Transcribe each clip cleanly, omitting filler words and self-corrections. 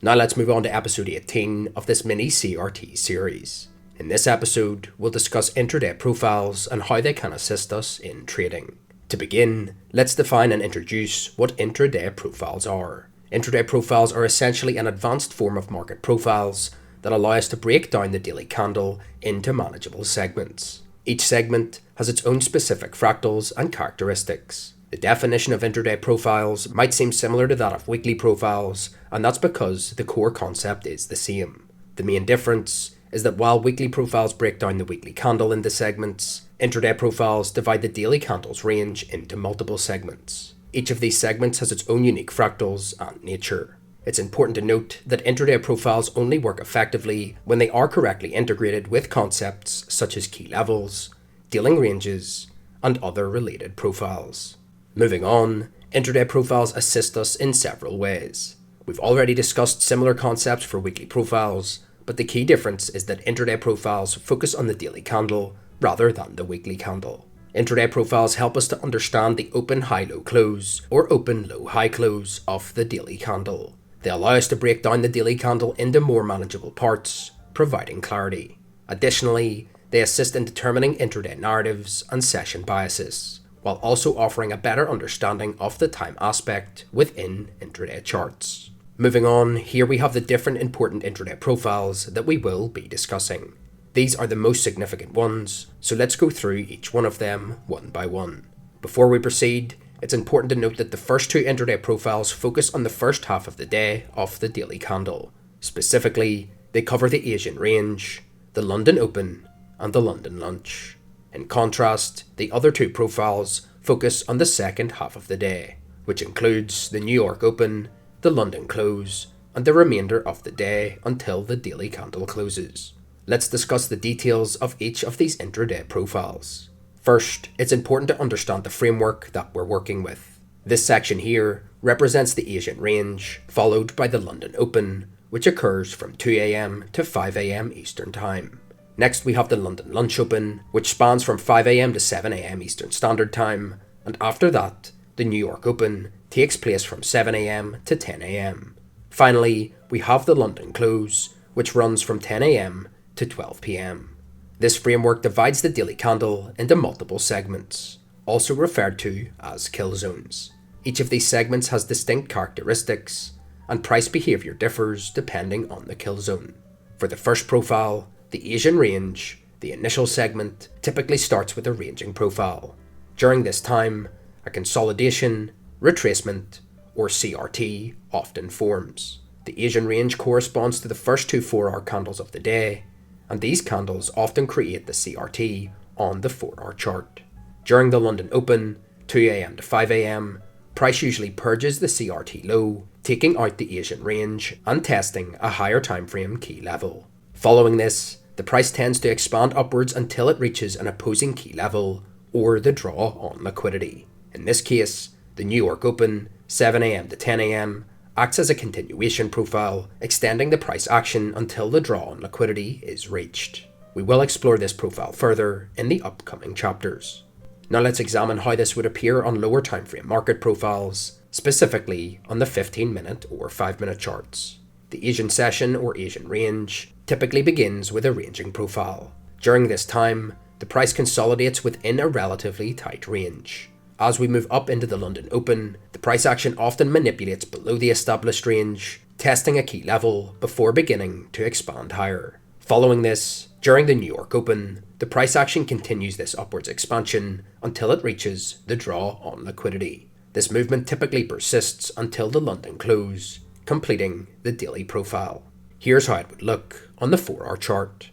Now let's move on to episode 18 of this mini CRT series. In this episode, we'll discuss intraday profiles and how they can assist us in trading. To begin, let's define and introduce what intraday profiles are. Intraday profiles are essentially an advanced form of market profiles that allow us to break down the daily candle into manageable segments. Each segment has its own specific fractals and characteristics. The definition of intraday profiles might seem similar to that of weekly profiles, and that's because the core concept is the same. The main difference is that while weekly profiles break down the weekly candle into segments, intraday profiles divide the daily candle's range into multiple segments. Each of these segments has its own unique fractals and nature. It's important to note that intraday profiles only work effectively when they are correctly integrated with concepts such as key levels, dealing ranges, and other related profiles. Moving on, intraday profiles assist us in several ways. We've already discussed similar concepts for weekly profiles, but the key difference is that intraday profiles focus on the daily candle rather than the weekly candle. Intraday profiles help us to understand the open high-low close or open low-high close of the daily candle. They allow us to break down the daily candle into more manageable parts, providing clarity. Additionally, they assist in determining intraday narratives and session biases, while also offering a better understanding of the time aspect within intraday charts. Moving on, here we have the different important intraday profiles that we will be discussing. These are the most significant ones, so let's go through each one of them one by one. Before we proceed, it's important to note that the first two intraday profiles focus on the first half of the day of the daily candle. Specifically, they cover the Asian range, the London Open, and the London Lunch. In contrast, the other two profiles focus on the second half of the day, which includes the New York Open, the London Close, and the remainder of the day until the daily candle closes. Let's discuss the details of each of these intraday profiles. First, it's important to understand the framework that we're working with. This section here represents the Asian range, followed by the London Open, which occurs from 2 AM to 5 AM Eastern Time. Next we have the London Lunch Open, which spans from 5 AM to 7 AM Eastern Standard Time, and after that, the New York Open takes place from 7 AM to 10 AM. Finally, we have the London Close, which runs from 10 AM to 12 PM. This framework divides the daily candle into multiple segments, also referred to as kill zones. Each of these segments has distinct characteristics, and price behaviour differs depending on the kill zone. For the first profile, the Asian range, the initial segment typically starts with a ranging profile. During this time, a consolidation, retracement, or CRT often forms. The Asian range corresponds to the first two 4-hour candles of the day, and these candles often create the CRT on the 4-hour chart. During the London Open, 2 AM to 5 AM, price usually purges the CRT low, taking out the Asian range and testing a higher timeframe key level. Following this, the price tends to expand upwards until it reaches an opposing key level or the draw on liquidity. In this case, the New York Open, 7 AM to 10 AM, acts as a continuation profile, extending the price action until the draw on liquidity is reached. We will explore this profile further in the upcoming chapters. Now let's examine how this would appear on lower timeframe market profiles, specifically on the 15-minute or 5-minute charts. The Asian session or Asian range typically begins with a ranging profile. During this time, the price consolidates within a relatively tight range. As we move up into the London Open, the price action often manipulates below the established range, testing a key level before beginning to expand higher. Following this, during the New York Open, the price action continues this upwards expansion until it reaches the draw on liquidity. This movement typically persists until the London Close, completing the daily profile. Here's how it would look on the 4-hour chart.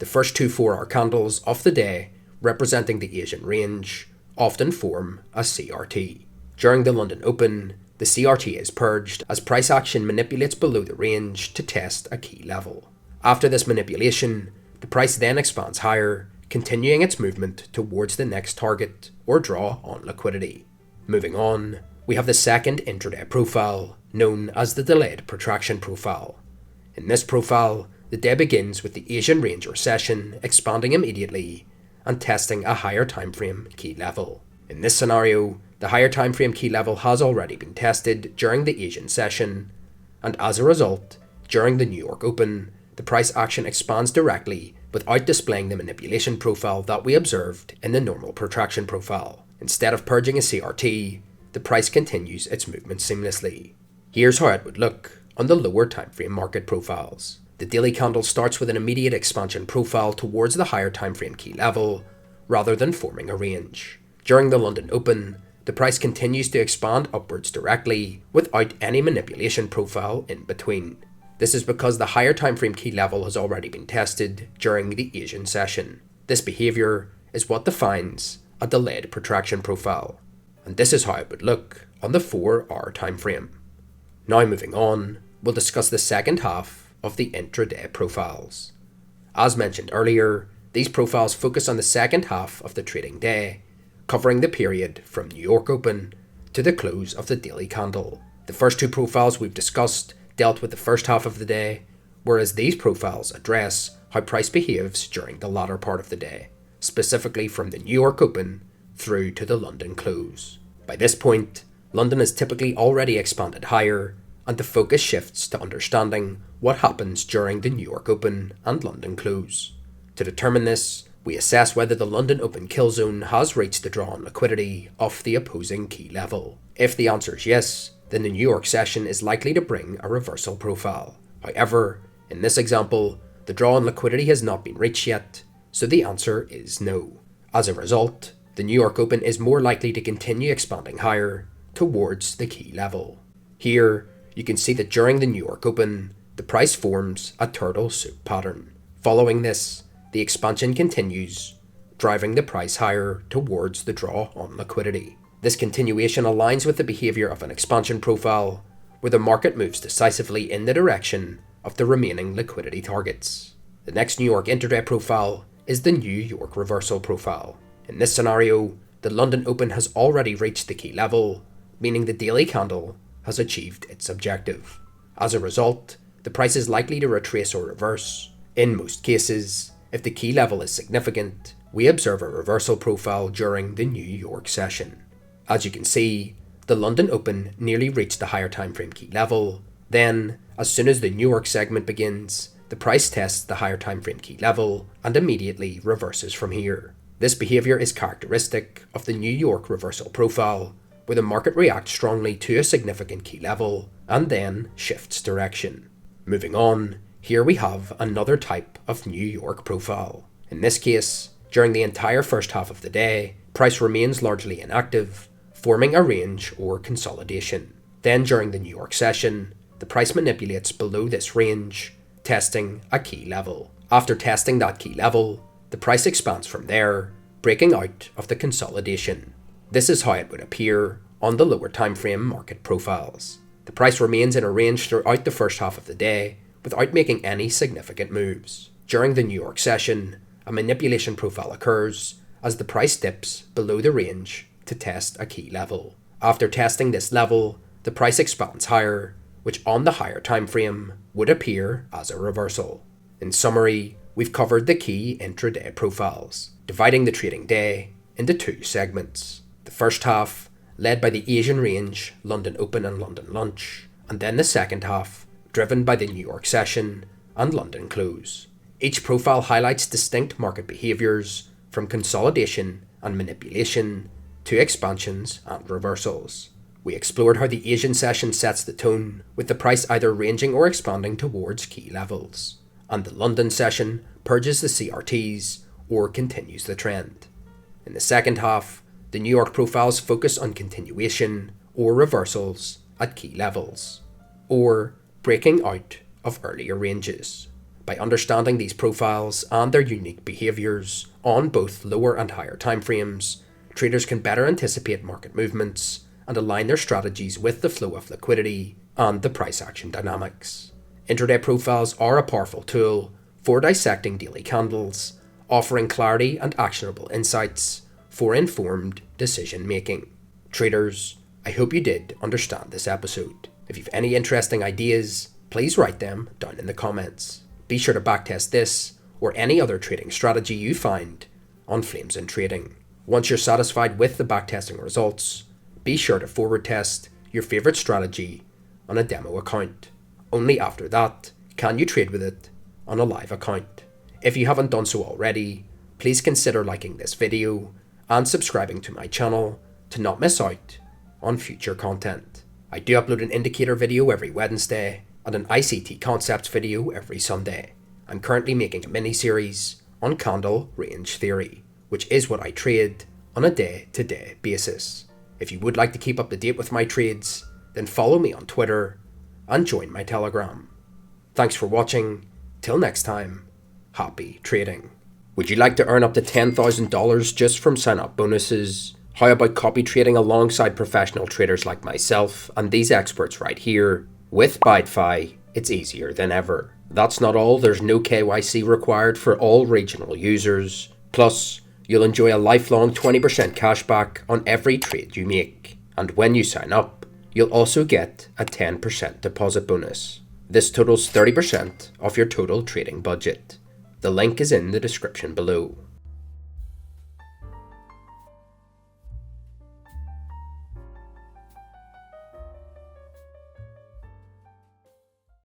The first two 4-hour candles of the day, representing the Asian range, often form a CRT. During the London Open, the CRT is purged as price action manipulates below the range to test a key level. After this manipulation, the price then expands higher, continuing its movement towards the next target or draw on liquidity. Moving on, we have the second intraday profile, known as the delayed protraction profile. In this profile, the day begins with the Asian range or session expanding immediately and testing a higher timeframe key level. In this scenario, the higher timeframe key level has already been tested during the Asian session, and as a result, during the New York Open, the price action expands directly without displaying the manipulation profile that we observed in the normal protraction profile. Instead of purging a CRT, the price continues its movement seamlessly. Here's how it would look on the lower timeframe market profiles. The daily candle starts with an immediate expansion profile towards the higher timeframe key level, rather than forming a range. During the London Open, the price continues to expand upwards directly without any manipulation profile in between. This is because the higher timeframe key level has already been tested during the Asian session. This behaviour is what defines a delayed protraction profile, and this is how it would look on the 4-hour timeframe. Now moving on, we'll discuss the second half of the intraday profiles. As mentioned earlier, these profiles focus on the second half of the trading day, covering the period from New York Open to the close of the daily candle. The first two profiles we've discussed dealt with the first half of the day, whereas these profiles address how price behaves during the latter part of the day, specifically from the New York Open through to the London close. By this point, London is typically already expanded higher, and the focus shifts to understanding what happens during the New York Open and London close. To determine this, we assess whether the London Open kill zone has reached the draw-on liquidity of the opposing key level. If the answer is yes, then the New York session is likely to bring a reversal profile. However, in this example, the draw-on liquidity has not been reached yet, so the answer is no. As a result, the New York Open is more likely to continue expanding higher towards the key level. Here, you can see that during the New York Open, the price forms a turtle soup pattern. Following this, the expansion continues, driving the price higher towards the draw-on liquidity. This continuation aligns with the behaviour of an expansion profile, where the market moves decisively in the direction of the remaining liquidity targets. The next New York intraday profile is the New York reversal profile. In this scenario, the London Open has already reached the key level, meaning the daily candle has achieved its objective. As a result, the price is likely to retrace or reverse. In most cases, if the key level is significant, we observe a reversal profile during the New York session. As you can see, the London Open nearly reached the higher timeframe key level. Then, as soon as the New York segment begins, the price tests the higher timeframe key level and immediately reverses from here. This behaviour is characteristic of the New York reversal profile, where the market reacts strongly to a significant key level and then shifts direction. Moving on, here we have another type of New York profile. In this case, during the entire first half of the day, price remains largely inactive, forming a range or consolidation. Then during the New York session, the price manipulates below this range, testing a key level. After testing that key level, the price expands from there, breaking out of the consolidation. This is how it would appear on the lower timeframe market profiles. The price remains in a range throughout the first half of the day without making any significant moves. During the New York session, a manipulation profile occurs as the price dips below the range to test a key level. After testing this level, the price expands higher, which on the higher time frame would appear as a reversal. In summary, we've covered the key intraday profiles, dividing the trading day into two segments. The first half, led by the Asian range, London Open and London Lunch, and then the second half, driven by the New York session and London close. Each profile highlights distinct market behaviours, from consolidation and manipulation to expansions and reversals. We explored how the Asian session sets the tone, with the price either ranging or expanding towards key levels, and the London session purges the CRTs or continues the trend. In the second half, the New York profiles focus on continuation or reversals at key levels, or breaking out of earlier ranges. By understanding these profiles and their unique behaviours on both lower and higher timeframes, traders can better anticipate market movements and align their strategies with the flow of liquidity and the price action dynamics. Intraday profiles are a powerful tool for dissecting daily candles, offering clarity and actionable insights for informed decision making. Traders, I hope you did understand this episode. If you've any interesting ideas, please write them down in the comments. Be sure to backtest this or any other trading strategy you find on Flames in Trading. Once you're satisfied with the backtesting results, be sure to forward test your favourite strategy on a demo account. Only after that can you trade with it on a live account? If you haven't done so already, please consider liking this video and subscribing to my channel to not miss out on future content. I do upload an indicator video every Wednesday and an ICT Concepts video every Sunday. I'm currently making a mini-series on candle range theory, which is what I trade on a day-to-day basis. If you would like to keep up to date with my trades, then follow me on Twitter and join my Telegram. Thanks for watching. Till next time, happy trading. Would you like to earn up to $10,000 just from sign-up bonuses? How about copy trading alongside professional traders like myself and these experts right here? With ByteFi, it's easier than ever. That's not all, there's no KYC required for all regional users. Plus, you'll enjoy a lifelong 20% cashback on every trade you make. And when you sign up, you'll also get a 10% deposit bonus. This totals 30% of your total trading budget. The link is in the description below.